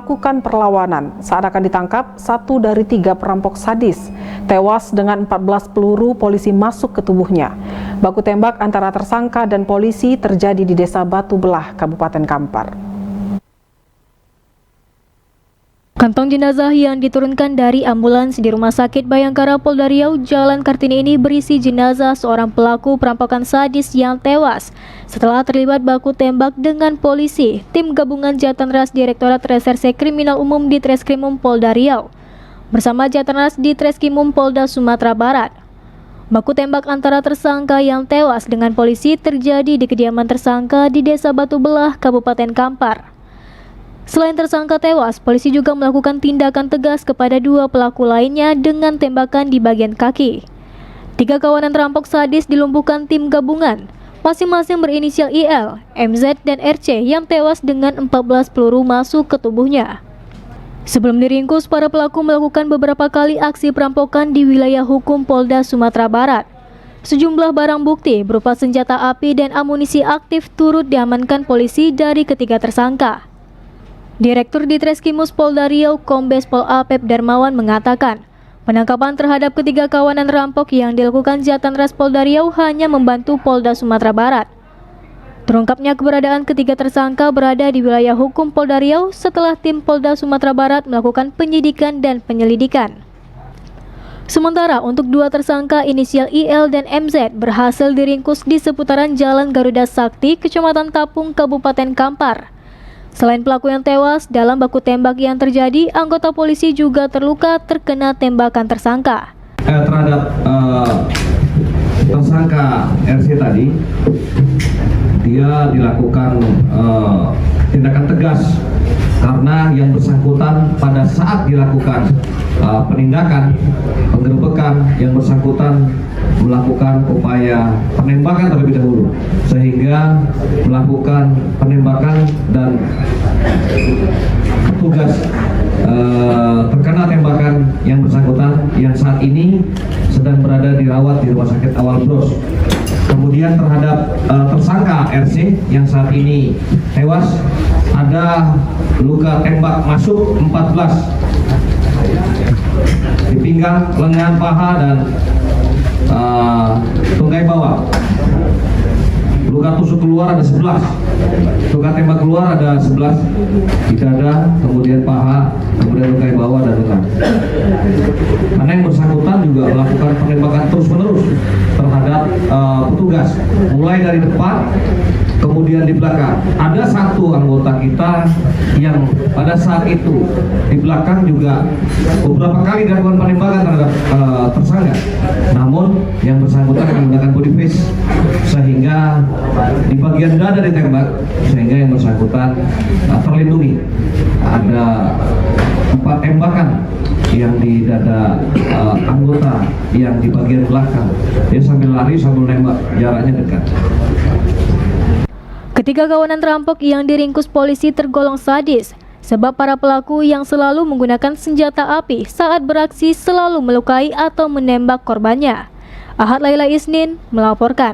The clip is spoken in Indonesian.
melakukan perlawanan. Saat akan ditangkap, 1 dari 3 perampok sadis tewas dengan 14 peluru polisi masuk ke tubuhnya. Baku tembak antara tersangka dan polisi terjadi di Desa Batu Belah, Kabupaten Kampar. Kantong jenazah yang diturunkan dari ambulans di Rumah Sakit Bayangkara Polda Riau Jalan Kartini ini berisi jenazah seorang pelaku perampokan sadis yang tewas setelah terlibat baku tembak dengan polisi. Tim gabungan Jatanras Direktorat Reserse Kriminal Umum di Treskrimum Polda Riau bersama Jatanras di Treskrimum Polda Sumatera Barat. Baku tembak antara tersangka yang tewas dengan polisi terjadi di kediaman tersangka di Desa Batu Belah, Kabupaten Kampar. Selain tersangka tewas, polisi juga melakukan tindakan tegas kepada 2 pelaku lainnya dengan tembakan di bagian kaki. 3 kawanan perampok sadis dilumpuhkan tim gabungan, masing-masing berinisial IL, MZ, dan RC yang tewas dengan 14 peluru masuk ke tubuhnya. Sebelum diringkus, para pelaku melakukan beberapa kali aksi perampokan di wilayah hukum Polda Sumatera Barat. Sejumlah barang bukti berupa senjata api dan amunisi aktif turut diamankan polisi dari ketiga tersangka. Direktur di Treskimus Polda Riau Kombes Pol Apep Darmawan mengatakan, penangkapan terhadap ketiga kawanan rampok yang dilakukan Jatanras Polda Riau hanya membantu Polda Sumatera Barat. Terungkapnya keberadaan ketiga tersangka berada di wilayah hukum Polda Riau setelah tim Polda Sumatera Barat melakukan penyidikan dan penyelidikan. Sementara untuk 2 tersangka inisial IL dan MZ berhasil diringkus di seputaran Jalan Garuda Sakti, Kecamatan Tapung, Kabupaten Kampar. Selain pelaku yang tewas dalam baku tembak yang terjadi, anggota polisi juga terluka terkena tembakan tersangka. Terhadap tersangka RC tadi, dia dilakukan tindakan tegas karena yang bersangkutan pada saat dilakukan penindakan, penggerbekan, yang bersangkutan melakukan upaya penembakan terlebih dahulu, sehingga melakukan penembakan dan petugas terkena tembakan yang bersangkutan yang saat ini sedang berada dirawat di Rumah Sakit Awal Bros. Kemudian terhadap tersangka RC yang saat ini tewas, ada luka tembak masuk 14 di pinggang, lengan, paha, dan tungkai bawah. Luka tusuk keluar ada 11, luka tembak keluar ada 11 di dada, kemudian paha, kemudian tungkai bawah dan lengan. Karena yang bersangkutan juga melakukan penembakan terus-menerus terhadap petugas, mulai dari depan, kemudian di belakang. Ada 1 anggota kita yang pada saat itu di belakang juga beberapa kali dilakukan penembakan terhadap tersangka. Namun yang bersangkutan menggunakan body face sehingga di bagian dada ditembak, sehingga yang bersangkutan terlindungi. Ada 4 tembakan yang di dada anggota yang di bagian belakang. Dia sambil lari sambil nembak, jaraknya dekat. Ketiga kawanan perampok yang diringkus polisi tergolong sadis, sebab para pelaku yang selalu menggunakan senjata api saat beraksi selalu melukai atau menembak korbannya. Ahad Laila Isnin melaporkan.